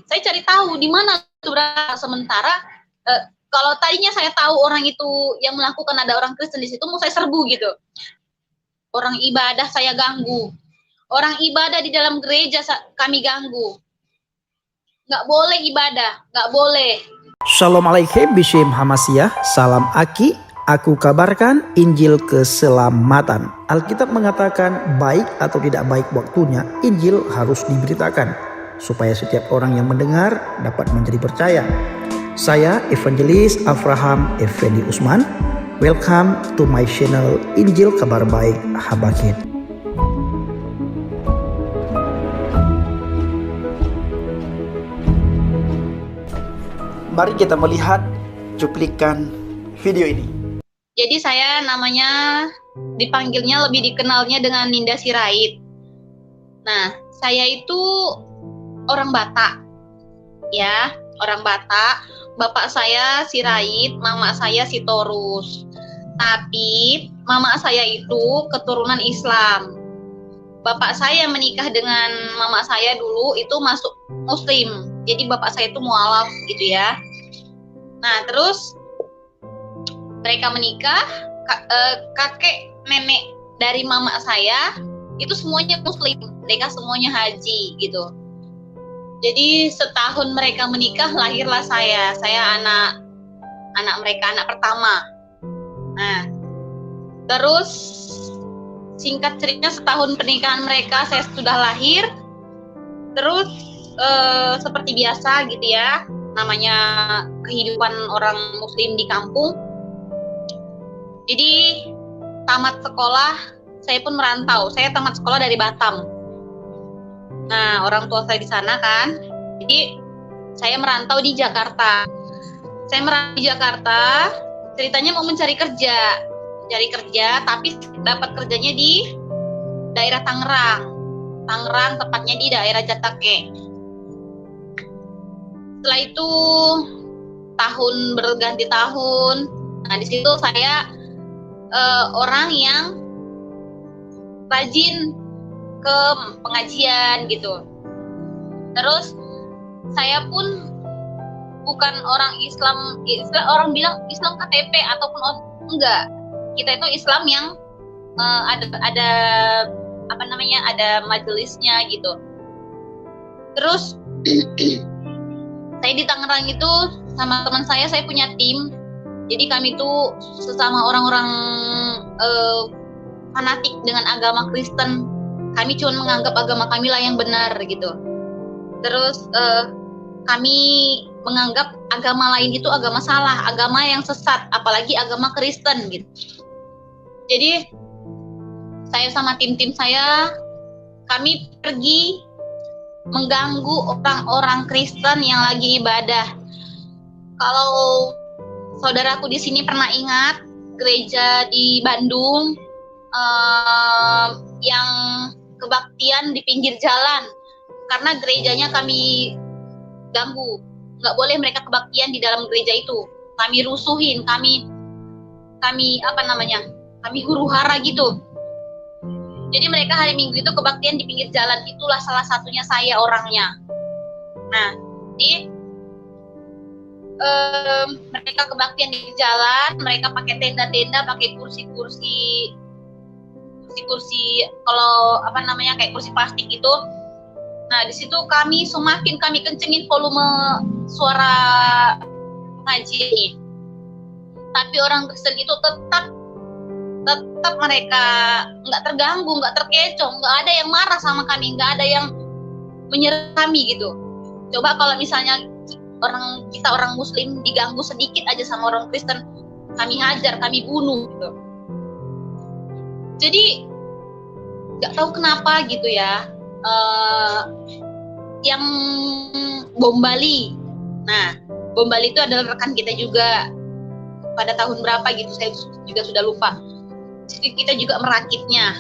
saya cari tahu di mana itu berada. Sementara kalau tadinya saya tahu orang itu yang melakukan ada orang Kristen di situ, mau saya serbu gitu. Orang ibadah saya ganggu, orang ibadah di dalam gereja kami ganggu. Nggak boleh ibadah, nggak boleh. Shalom Alaikum Bishim Hamasiyah, salam Aki. Aku kabarkan Injil keselamatan. Alkitab mengatakan baik atau tidak baik waktunya, Injil harus diberitakan supaya setiap orang yang mendengar dapat menjadi percaya. Saya Evangelis Avraham Effendi Usman. Welcome to my channel Injil Kabar Baik Habakit. Mari kita melihat cuplikan video ini. Jadi saya namanya dipanggilnya lebih dikenalnya dengan Ninda Sirait. Nah, saya itu orang Batak. Ya, orang Batak. Bapak saya Sirait, mama saya Sitorus. Tapi mama saya itu keturunan Islam. Bapak saya menikah dengan mama saya dulu itu masuk Muslim. Jadi bapak saya itu mualaf gitu ya. Nah, terus mereka menikah, kakek nenek dari mama saya itu semuanya Muslim, mereka semuanya haji gitu. Jadi setahun mereka menikah lahirlah saya anak mereka, anak pertama. Nah, terus singkat cerita setahun pernikahan mereka saya sudah lahir. Terus seperti biasa gitu ya, namanya kehidupan orang Muslim di kampung. Jadi tamat sekolah, saya pun merantau. Saya tamat sekolah dari Batam. Nah, orang tua saya di sana kan. Jadi saya merantau di Jakarta. Saya merantau di Jakarta, ceritanya mau mencari kerja. Cari kerja, tapi dapat kerjanya di daerah Tangerang. Tangerang, tepatnya di daerah Jatake. Setelah itu tahun berganti tahun. Nah, di situ saya orang yang rajin ke pengajian gitu. Terus saya pun bukan orang Islam, orang bilang Islam KTP ataupun enggak. Kita itu Islam yang ada apa namanya, ada majelisnya gitu. Terus saya di Tangerang itu sama teman saya punya tim. Jadi kami tuh sesama orang-orang fanatik dengan agama Kristen. Kami cuma menganggap agama kami lah yang benar gitu. Terus kami menganggap agama lain itu agama salah, agama yang sesat, apalagi agama Kristen gitu. Jadi saya sama tim-tim saya, kami pergi mengganggu orang-orang Kristen yang lagi ibadah. Kalau saudaraku di sini pernah ingat gereja di Bandung yang kebaktian di pinggir jalan, karena gerejanya kami ganggu, nggak boleh mereka kebaktian di dalam gereja itu. Kami rusuhin, kami apa namanya, kami huru-hara gitu. Jadi mereka hari Minggu itu kebaktian di pinggir jalan, itulah salah satunya saya orangnya. Nah, jadi mereka kebaktian di jalan, mereka pakai tenda-tenda, pakai kursi-kursi, kalau apa namanya kayak kursi plastik itu. Nah, di situ semakin kami kencengin volume suara pengajian ini. Tapi orang Kristen itu tetap mereka nggak terganggu, nggak terkecoh, nggak ada yang marah sama kami, nggak ada yang menyerang kami gitu. Coba kalau misalnya orang Muslim diganggu sedikit aja sama orang Kristen, kami hajar, kami bunuh gitu. Jadi nggak tahu kenapa gitu ya, yang bom Bali. Nah, bom Bali itu adalah rekan kita juga. Pada tahun berapa gitu, saya juga sudah lupa. Jadi kita juga merakitnya.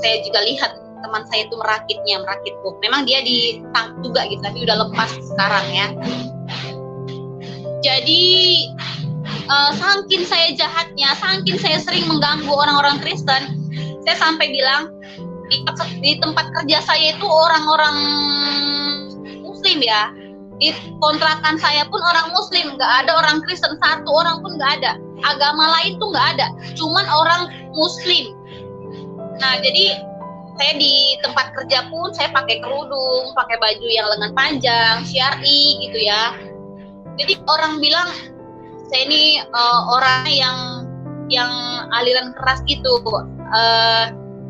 Saya juga lihat teman saya itu merakit bom. Memang dia ditangkap juga gitu, tapi udah lepas sekarang ya. Jadi saking saya jahatnya, saking saya sering mengganggu orang-orang Kristen, saya sampai bilang di tempat kerja saya itu orang-orang Muslim ya, Di kontrakan saya pun orang Muslim, nggak ada orang Kristen, satu orang pun nggak ada. Agama lain tuh nggak ada, cuman orang Muslim. Nah, jadi saya di tempat kerja pun saya pakai kerudung, pakai baju yang lengan panjang, syar'i gitu ya. Jadi orang bilang saya ini orang yang aliran keras gitu,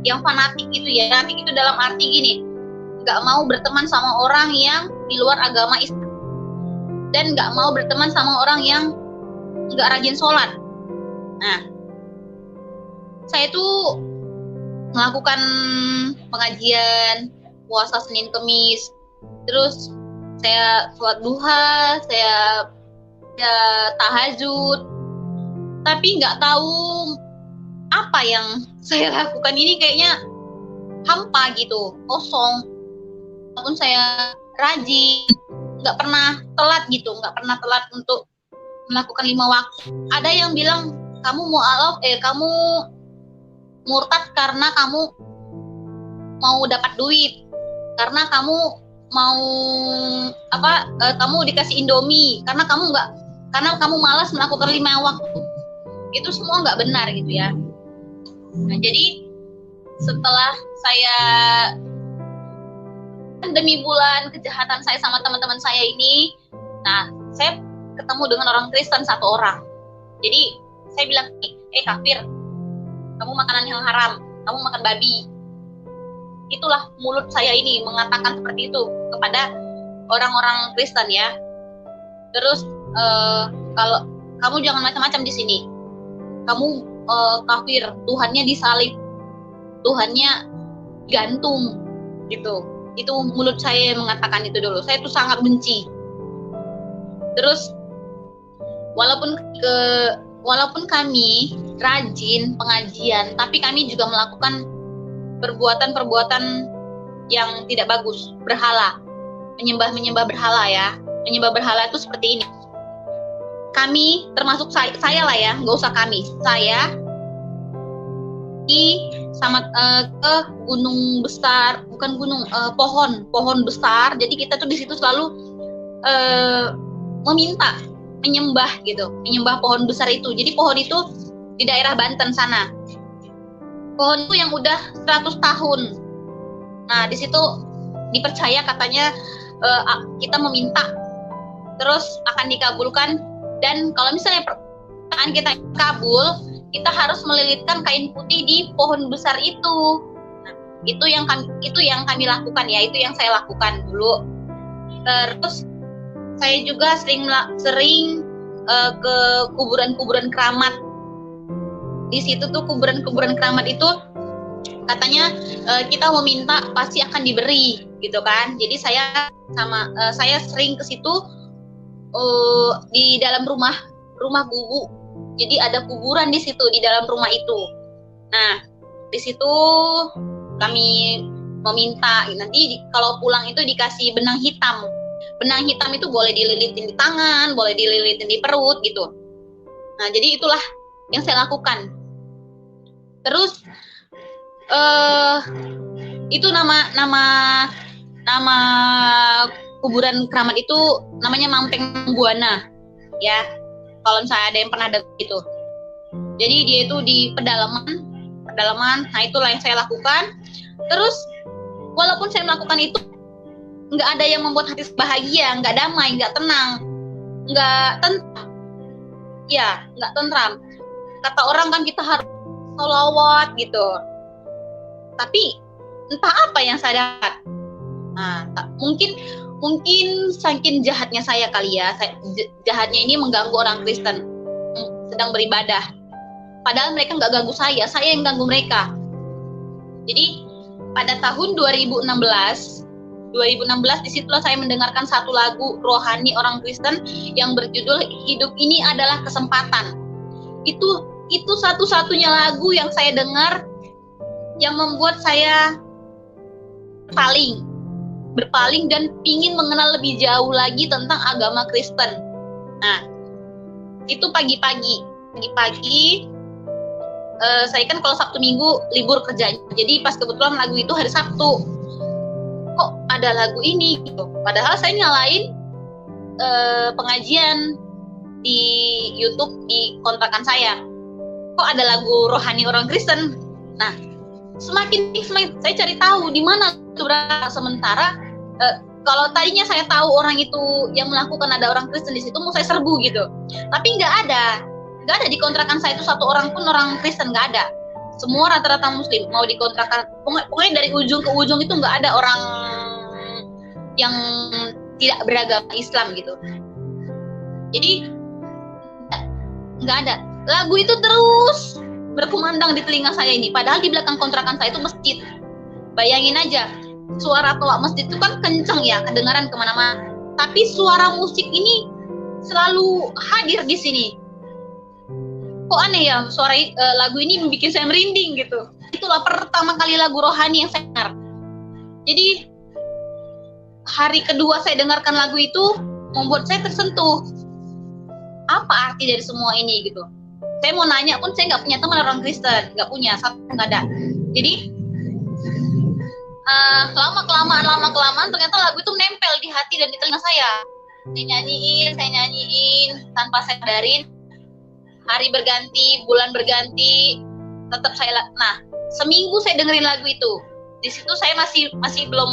yang fanatik gitu ya. Fanatik itu dalam arti gini, nggak mau berteman sama orang yang di luar agama Islam dan nggak mau berteman sama orang yang nggak rajin sholat. Nah, saya tuh melakukan pengajian puasa Senin Kemis, terus saya sholat duha, saya tahajud, tapi nggak tahu apa yang saya lakukan ini kayaknya hampa gitu, kosong. Walaupun saya rajin, nggak pernah telat gitu, nggak pernah telat untuk melakukan 5 waktu. Ada yang bilang kamu kamu murtad karena kamu mau dapat duit, karena kamu mau kamu dikasih Indomie, karena kamu malas melakukan 5 waktu. Itu semua nggak benar gitu ya. Nah, jadi setelah saya demi bulan kejahatan saya sama teman-teman saya ini, nah saya ketemu dengan orang Kristen satu orang. Jadi saya bilang, kafir, kamu makanan yang haram, kamu makan babi. Itulah mulut saya ini mengatakan seperti itu kepada orang-orang Kristen ya. Terus kalau kamu jangan macam-macam di sini, kamu kafir, Tuhannya disalib, Tuhannya gantung gitu. Itu mulut saya mengatakan itu dulu. Saya tuh sangat benci. Terus walaupun kami rajin pengajian, tapi kami juga melakukan perbuatan-perbuatan yang tidak bagus, berhala, menyembah berhala ya. Menyembah berhala itu seperti ini. Kami, termasuk saya lah ya, nggak usah kami, saya ke gunung besar, bukan gunung, pohon besar. Jadi kita tuh di situ selalu menyembah pohon besar itu. Jadi pohon itu di daerah Banten sana. Pohon itu yang udah 100 tahun. Nah, di situ dipercaya katanya kita meminta terus akan dikabulkan, dan kalau misalnya permintaan kita kabul, kita harus melilitkan kain putih di pohon besar itu. Nah, itu yang kami lakukan ya, itu yang saya lakukan dulu. Terus saya juga sering ke kuburan-kuburan keramat. Di situ tuh kuburan-kuburan keramat itu katanya kita meminta pasti akan diberi gitu kan. Jadi saya sering ke situ di dalam rumah bubu. Jadi ada kuburan di situ di dalam rumah itu. Nah, di situ kami meminta nanti kalau pulang itu dikasih benang hitam. Benang hitam itu boleh dililitin di tangan, boleh dililitin di perut gitu. Nah, jadi itulah yang saya lakukan. Terus itu nama kuburan keramat itu namanya Mampeng Buana ya, kalau misalnya ada yang pernah dengar itu. Jadi dia itu di pedalaman. Nah, itulah yang saya lakukan. Terus walaupun saya melakukan itu, nggak ada yang membuat hati bahagia, nggak damai, nggak tenang, nggak tentram. Ya, nggak tentram. Kata orang kan kita harus sholawat gitu. Tapi entah apa yang saya dapat. Nah, mungkin saking jahatnya saya kali ya. Jahatnya ini mengganggu orang Kristen sedang beribadah. Padahal mereka nggak ganggu saya yang ganggu mereka. Jadi pada tahun 2016 disitulah saya mendengarkan satu lagu rohani orang Kristen yang berjudul Hidup Ini Adalah Kesempatan. Itu satu-satunya lagu yang saya dengar yang membuat saya berpaling dan ingin mengenal lebih jauh lagi tentang agama Kristen. Nah, itu pagi-pagi saya kan kalau Sabtu Minggu libur kerjanya. Jadi pas kebetulan lagu itu hari Sabtu, kok ada lagu ini gitu. Padahal saya nyalain pengajian di YouTube di kontrakan saya. Kok ada lagu rohani orang Kristen? Nah, semakin saya cari tahu di mana itu berada. Sementara kalau tadinya saya tahu orang itu yang melakukan ada orang Kristen di situ, mau saya serbu gitu. Tapi nggak ada di kontrakan saya itu satu orang pun orang Kristen, nggak ada. Semua rata-rata Muslim. Mau di kontrakan, pokoknya dari ujung ke ujung itu nggak ada orang yang tidak beragama Islam gitu. Jadi nggak ada. Lagu itu terus berkumandang di telinga saya ini. Padahal di belakang kontrakan saya itu masjid. Bayangin aja, suara toa masjid itu kan kenceng ya, kedengaran kemana-mana. Tapi suara musik ini selalu hadir di sini. Kok aneh ya, suara lagu ini membuat saya merinding gitu. Itulah pertama kali lagu rohani yang saya dengar. Jadi hari kedua saya dengarkan lagu itu membuat saya tersentuh. Apa arti dari semua ini gitu? Saya mau nanya pun saya nggak punya teman orang Kristen, nggak punya, satu nggak ada. Jadi lama kelamaan ternyata lagu itu nempel di hati dan di telinga saya. Saya nyanyiin tanpa saya sadarin. Hari berganti, bulan berganti, tetap saya. Nah, seminggu saya dengerin lagu itu. Di situ saya masih belum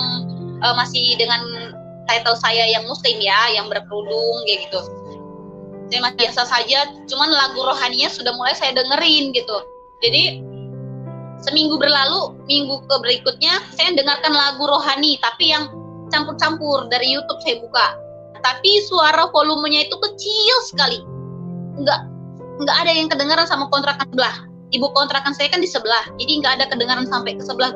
masih dengan title saya yang Muslim ya, yang berkerudung kayak gitu. Saya masih biasa saja, cuman lagu rohaninya sudah mulai saya dengerin gitu. Jadi seminggu berlalu, minggu berikutnya saya dengarkan lagu rohani, tapi yang campur-campur dari YouTube saya buka. Tapi suara volumenya itu kecil sekali, nggak ada yang kedengaran sama kontrakan sebelah. Ibu kontrakan saya kan di sebelah, jadi nggak ada kedengaran sampai ke sebelah.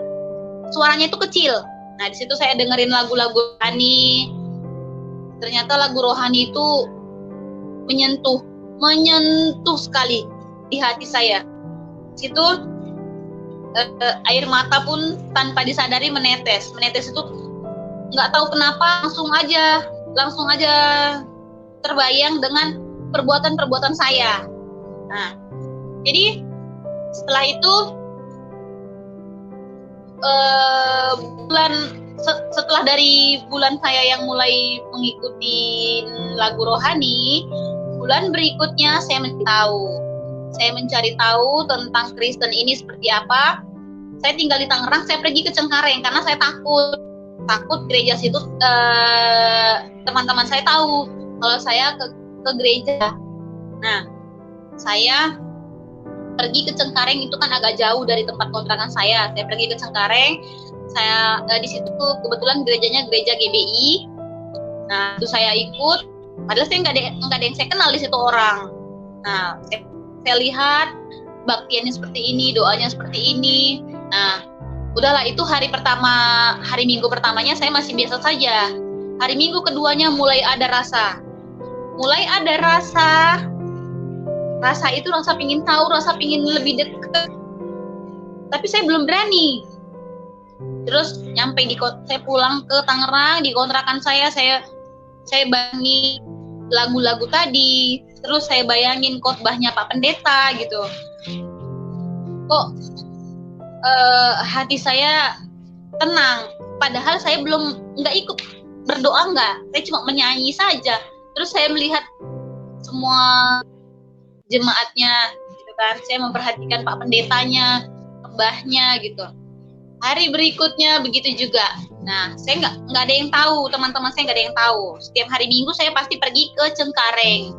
Suaranya itu kecil. Nah di situ saya dengerin lagu-lagu rohani. Ternyata lagu rohani itu menyentuh sekali di hati saya. Di situ air mata pun tanpa disadari menetes itu nggak tahu kenapa langsung aja terbayang dengan perbuatan saya. Nah jadi setelah itu setelah dari bulan saya yang mulai mengikuti lagu rohani, bulan berikutnya saya mencari tahu tentang Kristen ini seperti apa. Saya tinggal di Tangerang, saya pergi ke Cengkareng karena saya takut gereja situ teman-teman saya tahu kalau saya ke gereja. Nah, saya pergi ke Cengkareng, itu kan agak jauh dari tempat kontrakan saya. Saya pergi ke Cengkareng, saya di situ kebetulan gerejanya gereja GBI. Nah, itu saya ikut. Padahal saya nggak ada yang saya kenal di situ orang. Nah, saya lihat baktiannya seperti ini, doanya seperti ini. Nah, udahlah, itu hari minggu pertamanya saya masih biasa saja. Hari minggu keduanya mulai ada rasa itu, rasa pingin tahu, rasa pingin lebih dekat. Tapi saya belum berani. Terus saya pulang ke Tangerang, di kontrakan saya bayangin lagu-lagu tadi, terus saya bayangin khotbahnya Pak Pendeta gitu. Kok hati saya tenang, padahal saya nggak ikut berdoa, saya cuma menyanyi saja. Terus saya melihat semua jemaatnya gitu kan, saya memperhatikan Pak Pendetanya, khotbahnya gitu. Hari berikutnya begitu juga. Nah, saya nggak ada yang tahu, teman-teman saya nggak ada yang tahu. Setiap hari Minggu saya pasti pergi ke Cengkareng.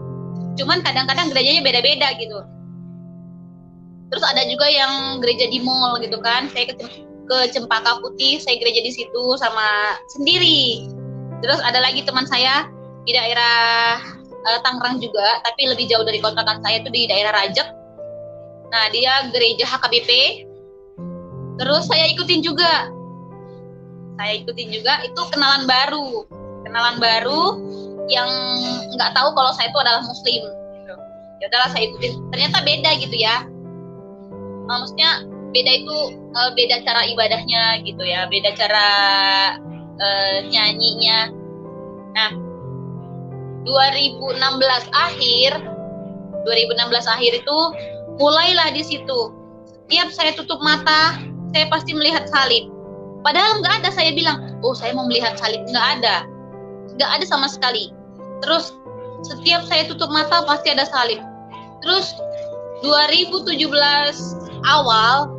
Cuman kadang-kadang gerejanya beda-beda gitu. Terus ada juga yang gereja di mall gitu kan. Saya ke Cempaka Putih, saya gereja di situ sama sendiri. Terus ada lagi teman saya di daerah Tangerang juga, tapi lebih jauh dari kontrakan saya, itu di daerah Rajek. Nah, dia gereja HKBP. Terus saya ikutin juga. Itu kenalan baru yang nggak tahu kalau saya itu adalah Muslim. Gitu. Ya udahlah, saya ikutin. Ternyata beda gitu ya. Maksudnya beda itu beda cara ibadahnya gitu ya, beda cara nyanyinya. Nah, 2016 akhir itu mulailah di situ. Setiap saya tutup mata, saya pasti melihat salib. Padahal nggak ada saya bilang, oh saya mau melihat salib, nggak ada sama sekali. Terus setiap saya tutup mata pasti ada salib. Terus 2017 awal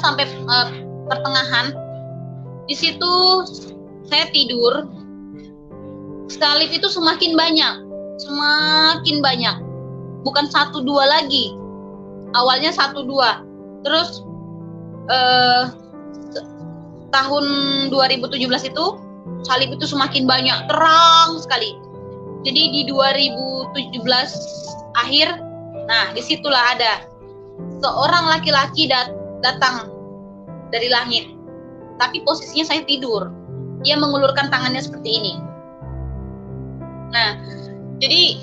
sampai pertengahan, di situ saya tidur, salib itu semakin banyak, bukan 1-2 lagi. Awalnya 1-2, terus tahun 2017 itu salib itu semakin banyak, terang sekali. Jadi di 2017 akhir, nah disitulah ada seorang laki-laki datang dari langit, tapi posisinya saya tidur. Dia mengulurkan tangannya seperti ini. Nah, jadi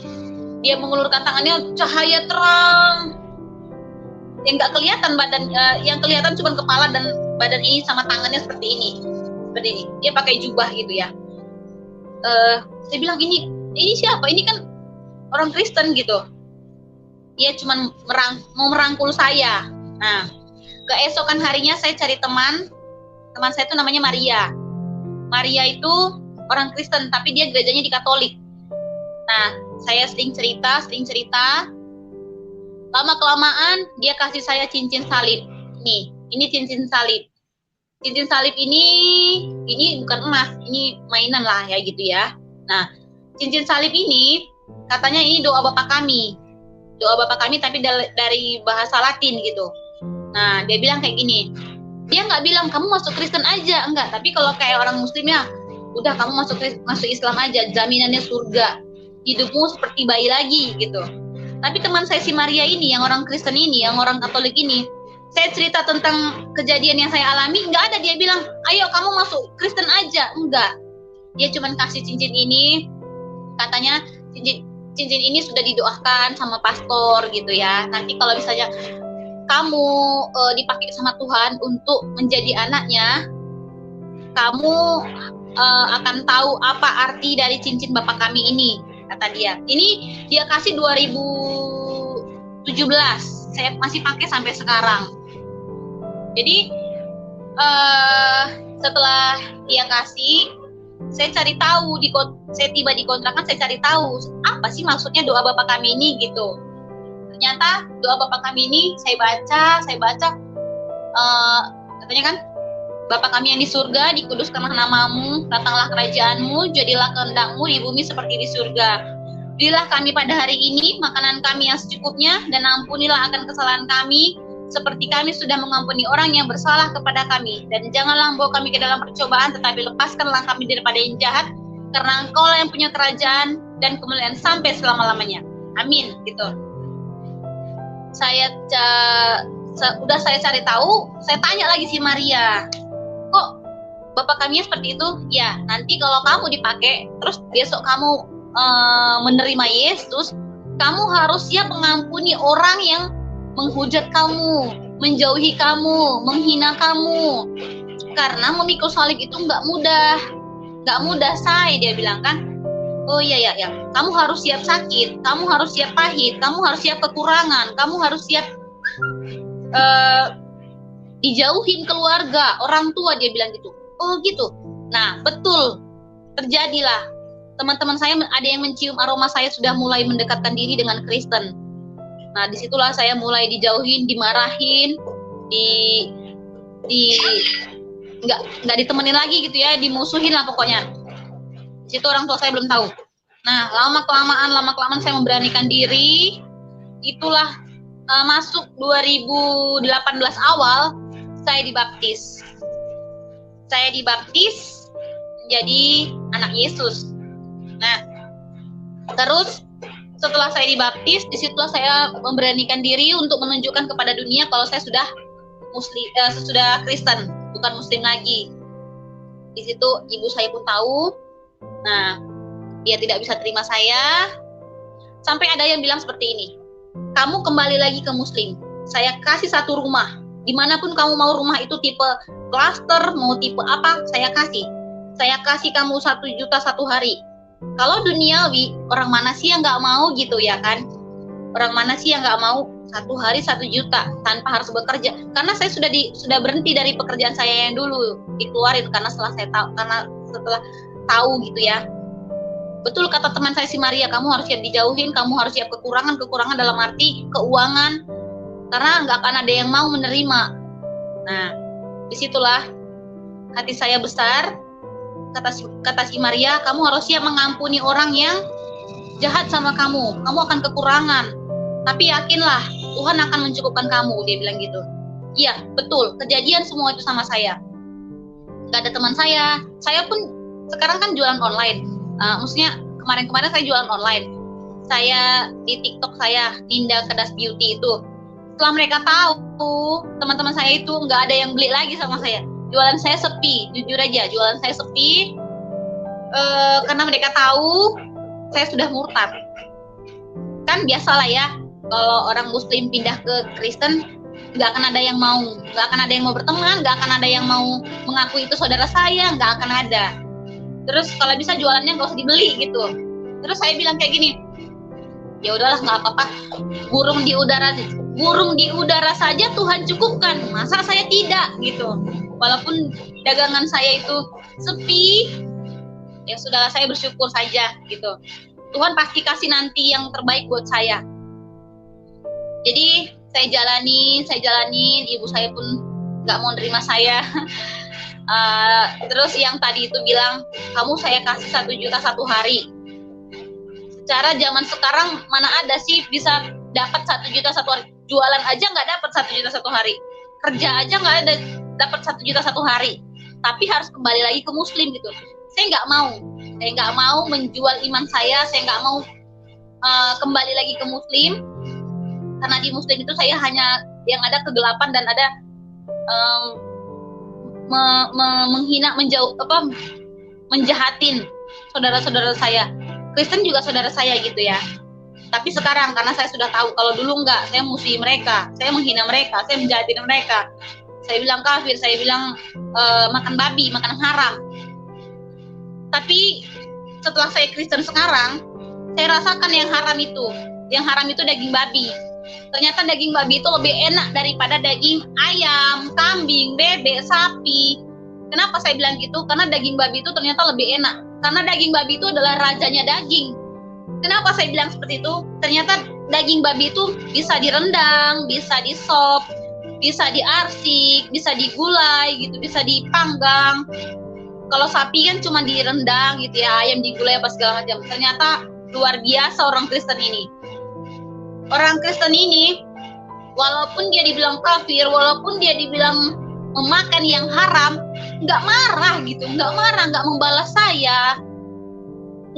dia mengulurkan tangannya, cahaya terang, yang nggak kelihatan badan, yang kelihatan cuma kepala dan badan ini sama tangannya seperti ini. Dia pakai jubah gitu ya. Saya bilang, ini siapa? Ini kan orang Kristen gitu. Dia cuma mau merangkul saya. Nah, keesokan harinya saya cari teman saya itu namanya Maria. Maria itu orang Kristen, tapi dia gerejanya di Katolik. Nah, saya sering cerita. Lama-kelamaan dia kasih saya cincin salib. Nih, ini cincin salib. Cincin salib ini bukan emas, ini mainan lah ya gitu ya. Nah, cincin salib ini katanya ini doa Bapa kami. Doa Bapa kami tapi dari bahasa Latin gitu. Nah, dia bilang kayak gini. Dia nggak bilang kamu masuk Kristen aja, enggak. Tapi kalau kayak orang Muslim ya, udah kamu masuk Islam aja, jaminannya surga. Hidupmu seperti bayi lagi gitu. Tapi teman saya si Maria ini, yang orang Kristen ini, yang orang Katolik ini, saya cerita tentang kejadian yang saya alami, nggak ada dia bilang, ayo kamu masuk Kristen aja, enggak. Dia cuma kasih cincin ini, katanya cincin ini sudah didoakan sama pastor gitu ya. Nanti kalau misalnya kamu dipakai sama Tuhan untuk menjadi anaknya, kamu akan tahu apa arti dari cincin Bapa kami ini, kata dia. Ini dia kasih 2017, saya masih pakai sampai sekarang. Jadi setelah dia kasih, saya cari tahu, saya tiba di kontrakan, saya cari tahu apa sih maksudnya doa Bapa kami ini gitu. Ternyata doa Bapa kami ini saya baca, katanya kan, Bapa kami yang di surga, dikuduskanlah namamu, datanglah kerajaanmu, jadilah kehendakmu di bumi seperti di surga. Berilah kami pada hari ini makanan kami yang secukupnya, dan ampunilah akan kesalahan kami, seperti kami sudah mengampuni orang yang bersalah kepada kami. Dan janganlah membawa kami ke dalam percobaan, tetapi lepaskanlah kami daripada yang jahat, karena Engkaulah yang punya kerajaan dan kemuliaan sampai selama-lamanya. Amin. Gitu. Saya cari tahu, saya tanya lagi si Maria, kok Bapak kami seperti itu? Ya, nanti kalau kamu dipakai, terus besok kamu menerima Yesus, kamu harus siap mengampuni orang yang menghujat kamu, menjauhi kamu, menghina kamu. Karena memikul salib itu nggak mudah, say, dia bilang kan. Oh iya, kamu harus siap sakit, kamu harus siap pahit, kamu harus siap kekurangan, kamu harus siap dijauhin keluarga, orang tua, dia bilang gitu. Oh gitu. Nah, betul, terjadilah. Teman-teman saya ada yang mencium aroma saya sudah mulai mendekatkan diri dengan Kristen. Nah, disitulah saya mulai dijauhin, dimarahin, nggak ditemenin lagi gitu ya, dimusuhin lah pokoknya. Di situ orang tua saya belum tahu. Nah, lama kelamaan saya memberanikan diri. Itulah masuk 2018 awal saya dibaptis. Saya dibaptis menjadi anak Yesus. Nah, terus setelah saya dibaptis, disitulah saya memberanikan diri untuk menunjukkan kepada dunia kalau saya sudah sudah Kristen, bukan Muslim lagi. Di situ ibu saya pun tahu. Nah, dia tidak bisa terima saya. Sampai ada yang bilang seperti ini, kamu kembali lagi ke Muslim. Saya kasih satu rumah. Dimanapun kamu mau rumah itu tipe klaster, mau tipe apa, saya kasih. Saya kasih kamu 1 juta satu hari. Kalau duniawi, orang mana sih yang nggak mau gitu ya kan? Orang mana sih yang nggak mau 1 hari 1 juta tanpa harus bekerja? Karena saya sudah berhenti dari pekerjaan saya yang dulu, dikeluarin karena setelah tahu gitu ya. betul kata teman saya si Maria, kamu harus siap dijauhin, kamu harus siap kekurangan dalam arti keuangan, karena nggak akan ada yang mau menerima. Nah, disitulah hati saya besar. Kata si Maria, kamu harus siap mengampuni orang yang jahat sama kamu akan kekurangan, tapi yakinlah Tuhan akan mencukupkan kamu, dia bilang gitu. Iya, betul, kejadian semua itu sama saya. Gak ada teman saya pun sekarang kan jualan online. Maksudnya kemarin-kemarin saya jualan online. Saya di TikTok saya, Ninda Kedas Beauty itu. Setelah mereka tahu, teman-teman saya itu nggak ada yang beli lagi sama saya. Jualan saya sepi, jujur aja, jualan saya sepi. Karena mereka tahu saya sudah murtad. Kan biasalah ya, kalau orang Muslim pindah ke Kristen, nggak akan ada yang mau berteman, nggak akan ada yang mau mengaku itu saudara saya, nggak akan ada. Terus kalau bisa jualannya nggak usah dibeli gitu. Terus saya bilang kayak gini, ya udahlah nggak apa-apa, burung di udara saja Tuhan cukupkan, masa saya tidak gitu. Walaupun dagangan saya itu sepi, ya sudahlah, saya bersyukur saja gitu. Tuhan pasti kasih nanti yang terbaik buat saya. Jadi saya jalanin, ibu saya pun nggak mau nerima saya. Terus yang tadi itu bilang, kamu saya kasih 1 juta 1 hari. Secara zaman sekarang mana ada sih bisa dapat 1 juta 1 hari. Jualan aja nggak dapat 1 juta 1 hari. Kerja aja nggak ada dapat 1 juta 1 hari. Tapi harus kembali lagi ke Muslim gitu. Saya nggak mau menjual iman saya nggak mau kembali lagi ke Muslim. Karena di Muslim itu saya hanya yang ada kegelapan dan ada menghina, menjahatin saudara-saudara saya. Kristen juga saudara saya gitu ya. Tapi sekarang karena saya sudah tahu, kalau dulu enggak, saya musuhi mereka, saya menghina mereka, saya menjahatin mereka. Saya bilang kafir, saya bilang makan babi, makan haram. Tapi setelah saya Kristen sekarang, saya rasakan yang haram itu. Yang haram itu daging babi. Ternyata daging babi itu lebih enak daripada daging ayam, kambing, bebek, sapi. Kenapa saya bilang gitu? Karena daging babi itu ternyata lebih enak. Karena daging babi itu adalah rajanya daging. Kenapa saya bilang seperti itu? Ternyata daging babi itu bisa direndang, bisa disop, bisa diarsik, bisa digulai gitu, bisa dipanggang. Kalau sapi kan cuma direndang gitu ya, ayam digulai apa segala macam. Ternyata luar biasa orang Kristen ini. Orang Kristen ini, walaupun dia dibilang kafir, walaupun dia dibilang memakan yang haram, nggak marah gitu, nggak membalas saya,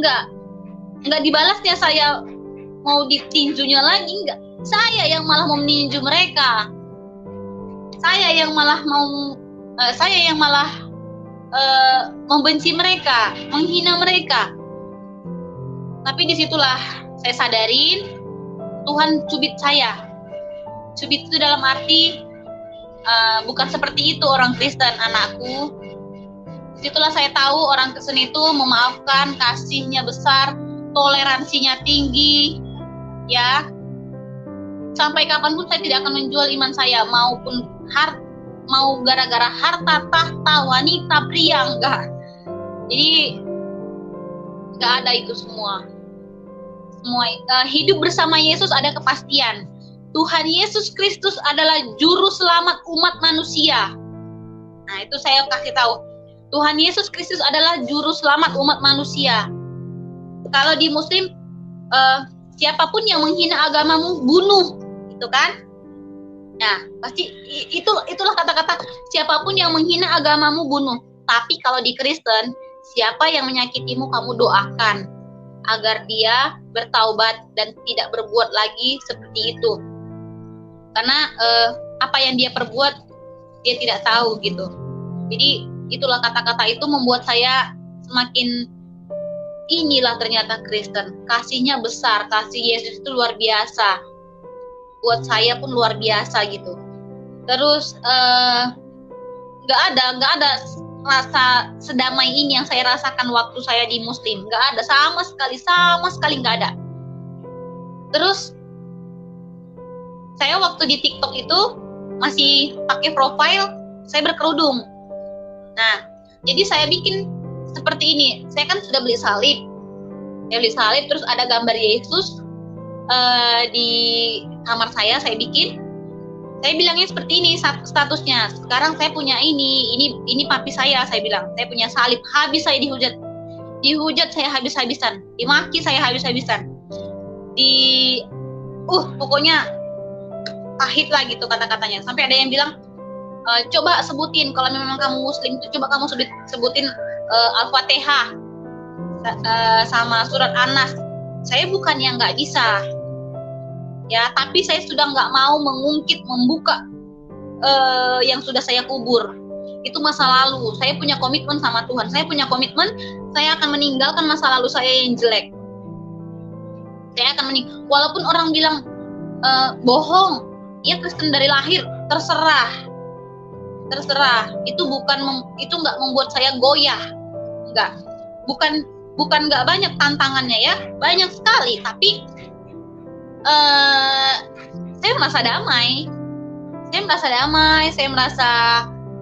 nggak dibalasnya saya mau ditinjunya lagi, nggak. Saya yang malah mau meninju mereka, saya yang malah membenci mereka, menghina mereka. Tapi disitulah saya sadarin, Tuhan cubit saya. Cubit itu dalam arti bukan seperti itu orang Kristen, anakku. Disitulah saya tahu orang Kristen itu memaafkan, kasihnya besar, toleransinya tinggi, ya. Sampai kapanpun saya tidak akan menjual iman saya, maupun mau gara-gara harta, tahta, wanita, pria, enggak. Jadi enggak ada itu semua. Hidup bersama Yesus ada kepastian. Tuhan Yesus Kristus adalah juru selamat umat manusia. Nah, itu saya kasih tahu. Tuhan Yesus Kristus adalah juru selamat umat manusia. Kalau di Muslim, siapapun yang menghina agamamu, bunuh, gitu kan? Nah, pasti itulah kata-kata, siapapun yang menghina agamamu, bunuh. Tapi kalau di Kristen, siapa yang menyakitimu, kamu doakan agar dia bertaubat dan tidak berbuat lagi seperti itu. Karena apa yang dia perbuat dia tidak tahu gitu. Jadi itulah kata-kata itu membuat saya semakin, inilah ternyata Kristen, kasihnya besar, kasih Yesus itu luar biasa. Buat saya pun luar biasa gitu. Terus nggak ada rasa sedamai ini yang saya rasakan waktu saya di Muslim. Nggak ada, sama sekali nggak ada. Terus saya waktu di TikTok itu masih pakai profile saya berkerudung. Nah, jadi saya bikin seperti ini. Saya kan sudah beli salib. Saya beli salib, terus ada gambar Yesus di kamar saya bikin. Saya bilangnya seperti ini statusnya. Sekarang saya punya ini papi saya bilang. Saya punya salib, habis saya dihujat. Dihujat saya habis-habisan, dimaki saya habis-habisan. Pokoknya pahit lah gitu kata-katanya. Sampai ada yang bilang, coba sebutin kalau memang kamu muslim, coba kamu sebutin Al-Fatihah sama surat An-Nas. Saya bukan yang nggak bisa, ya, tapi saya sudah nggak mau membuka yang sudah saya kubur. Itu masa lalu. Saya punya komitmen sama Tuhan. Saya punya komitmen, saya akan meninggalkan masa lalu saya yang jelek. Saya akan walaupun orang bilang bohong, ya Kristen dari lahir, terserah. Itu itu nggak membuat saya goyah, nggak. Bukan nggak banyak tantangannya ya, banyak sekali. Tapi saya merasa damai. Saya merasa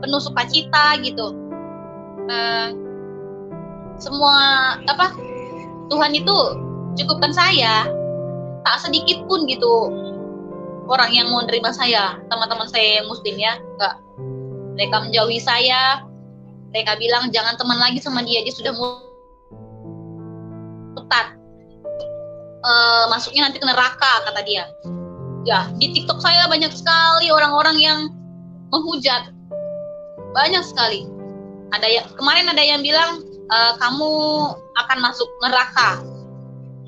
penuh sukacita gitu. Semua Tuhan itu cukupkan saya. Tak sedikit pun gitu orang yang mau menerima saya, teman-teman saya yang muslim ya, enggak. Mereka menjauhi saya. Mereka bilang jangan teman lagi sama dia sudah murtad. Masuknya nanti ke neraka, kata dia. Ya, di TikTok saya banyak sekali orang-orang yang menghujat. Banyak sekali. Kemarin ada yang bilang kamu akan masuk neraka.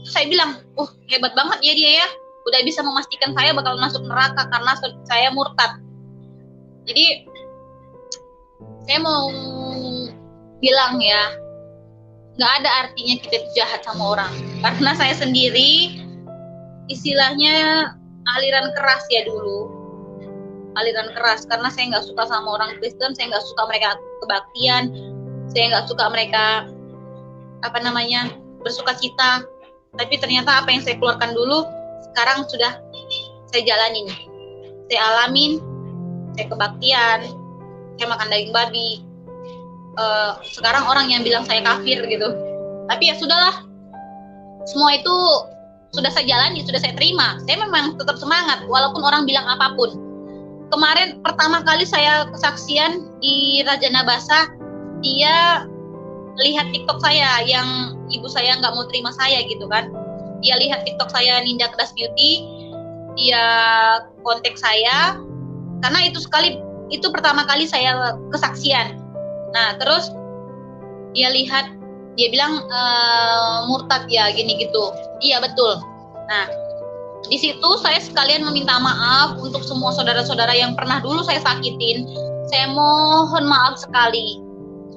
Saya bilang, hebat banget ya dia ya, udah bisa memastikan saya bakal masuk neraka karena saya murtad. Jadi saya mau bilang ya, nggak ada artinya kita jahat sama orang. Karena saya sendiri istilahnya aliran keras ya dulu. Aliran keras karena saya nggak suka sama orang Kristen, saya nggak suka mereka kebaktian, saya nggak suka mereka bersuka cita. Tapi ternyata apa yang saya keluarkan dulu sekarang sudah saya jalanin, saya alamin. Saya kebaktian, saya makan daging babi. Sekarang orang yang bilang saya kafir gitu, tapi ya sudahlah, semua itu sudah saya jalani, sudah saya terima. Saya memang tetap semangat walaupun orang bilang apapun. Kemarin pertama kali saya kesaksian di Raja Nabasa, dia lihat TikTok saya yang ibu saya nggak mau terima saya gitu kan. Dia lihat TikTok saya Ninda Kedas Beauty, dia kontak saya karena itu pertama kali saya kesaksian. Nah terus dia lihat, dia bilang murtad ya gini gitu. Iya betul. Nah di situ saya sekalian meminta maaf untuk semua saudara-saudara yang pernah dulu saya sakitin. Saya mohon maaf sekali.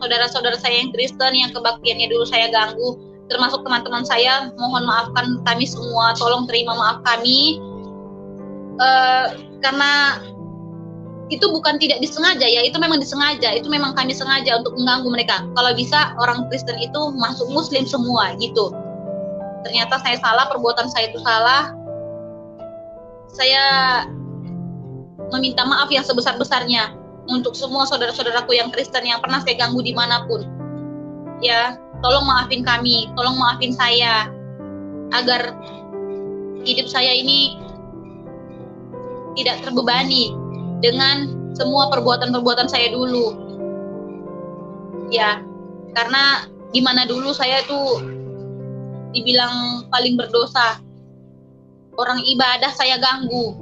Saudara-saudara saya yang Kristen yang kebaktiannya dulu saya ganggu, termasuk teman-teman saya, mohon maafkan kami semua, tolong terima maaf kami. Karena itu bukan tidak disengaja ya, itu memang disengaja, itu memang kami sengaja untuk mengganggu mereka. Kalau bisa orang Kristen itu masuk Muslim semua gitu. Ternyata saya salah, perbuatan saya itu salah. Saya meminta maaf yang sebesar-besarnya untuk semua saudara-saudaraku yang Kristen yang pernah saya ganggu dimanapun. Ya, tolong maafin kami, tolong maafin saya, agar hidup saya ini tidak terbebani dengan semua perbuatan-perbuatan saya dulu. Ya, karena gimana dulu saya tuh dibilang paling berdosa. Orang ibadah saya ganggu.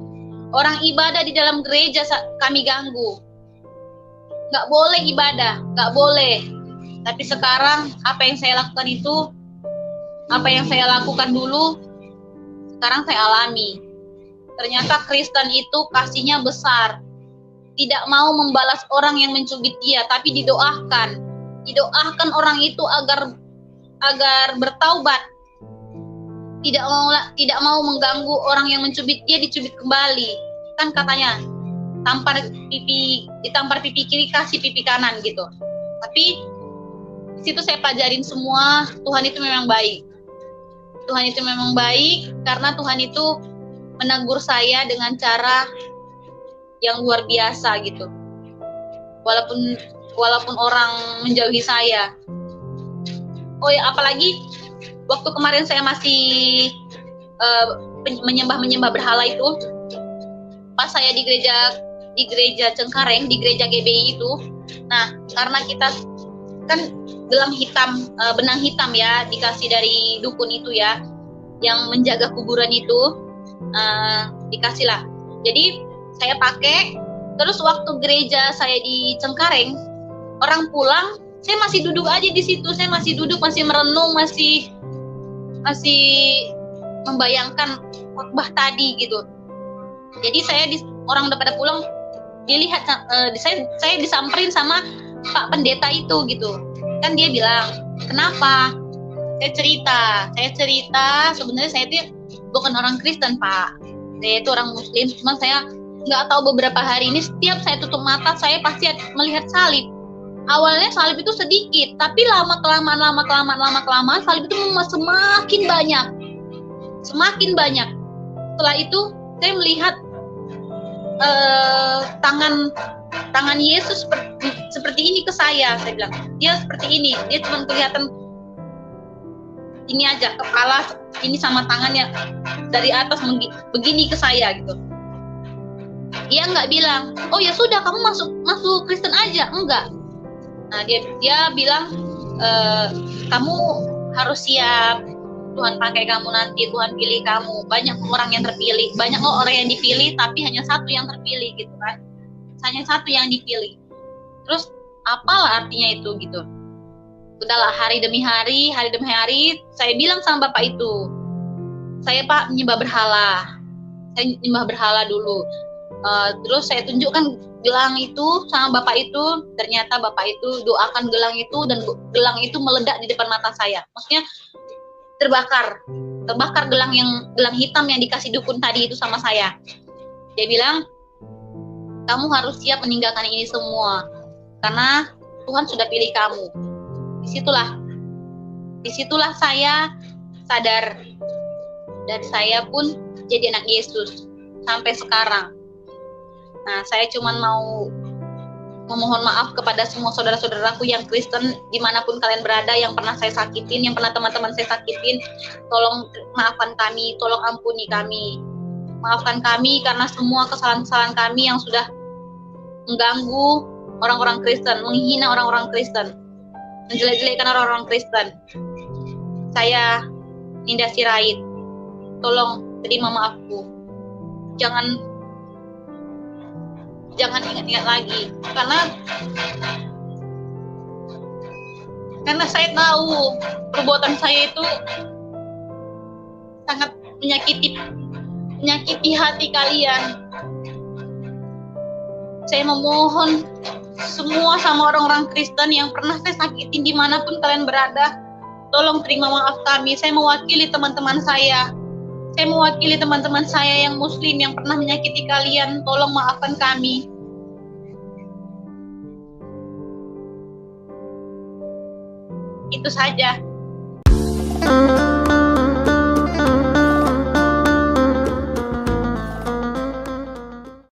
Orang ibadah di dalam gereja kami ganggu. Nggak boleh ibadah, nggak boleh. Tapi sekarang apa yang saya lakukan itu, apa yang saya lakukan dulu, sekarang saya alami. Ternyata Kristen itu kasihnya besar. Tidak mau membalas orang yang mencubit dia, tapi didoakan. Didoakan orang itu agar bertaubat. Tidak mau mengganggu orang yang mencubit dia, dicubit kembali. Kan katanya, ditampar pipi kiri, kasih pipi kanan gitu. Tapi di situ saya pelajarin semua, Tuhan itu memang baik. Tuhan itu memang baik karena Tuhan itu menegur saya dengan cara yang luar biasa gitu. Walaupun orang menjauhi saya. Oh ya, apalagi waktu kemarin saya masih menyembah berhala itu, pas saya di gereja Cengkareng, di gereja GBI itu. Nah, karena kita kan gelang hitam, benang hitam ya, dikasih dari dukun itu ya, yang menjaga kuburan itu, dikasih lah. Jadi saya pakai. Terus waktu gereja saya di Cengkareng, orang pulang, saya masih duduk aja di situ. Saya masih duduk, masih merenung, masih membayangkan khotbah tadi gitu. Jadi orang udah pada pulang, dilihat saya disamperin sama Pak Pendeta itu gitu. Kan dia bilang, kenapa? Saya cerita sebenarnya saya itu bukan orang Kristen, Pak. Saya itu orang Muslim, cuma saya nggak tahu beberapa hari ini setiap saya tutup mata saya pasti melihat salib. Awalnya salib itu sedikit, tapi lama kelamaan salib itu semakin banyak. Setelah itu saya melihat tangan Yesus seperti ini ke saya bilang, dia seperti ini, dia cuma kelihatan ini aja, kepala ini sama tangannya dari atas begini ke saya gitu. Dia nggak bilang, oh ya sudah kamu masuk Kristen aja, enggak. Nah dia bilang, kamu harus siap, Tuhan pakai kamu nanti, Tuhan pilih kamu. Banyak orang yang terpilih, banyak orang yang dipilih, tapi hanya satu yang terpilih gitu kan. Hanya satu yang dipilih. Terus apalah artinya itu gitu. Udahlah, hari demi hari saya bilang sama bapak itu, saya Pak menyembah berhala, saya menyembah berhala dulu. Terus saya tunjukkan gelang itu sama bapak itu, ternyata bapak itu doakan gelang itu dan gelang itu meledak di depan mata saya. Maksudnya terbakar gelang hitam yang dikasih dukun tadi itu sama saya. Dia bilang, kamu harus siap meninggalkan ini semua karena Tuhan sudah pilih kamu. Disitulah saya sadar dan saya pun jadi anak Yesus sampai sekarang. Nah, saya cuma mau memohon maaf kepada semua saudara-saudaraku yang Kristen dimanapun kalian berada, yang pernah saya sakitin, yang pernah teman-teman saya sakitin. Tolong maafkan kami, tolong ampuni kami. Maafkan kami karena semua kesalahan-kesalahan kami yang sudah mengganggu orang-orang Kristen, menghina orang-orang Kristen, menjelek-jelekan orang-orang Kristen. Saya Ninda Sirait, tolong terima maafku. Jangan ingat-ingat lagi, karena saya tahu perbuatan saya itu sangat menyakiti hati kalian. Saya memohon semua sama orang-orang Kristen yang pernah saya sakitin dimanapun kalian berada, tolong terima maaf kami. Saya mewakili teman-teman saya yang Muslim yang pernah menyakiti kalian, tolong maafkan kami. Itu saja.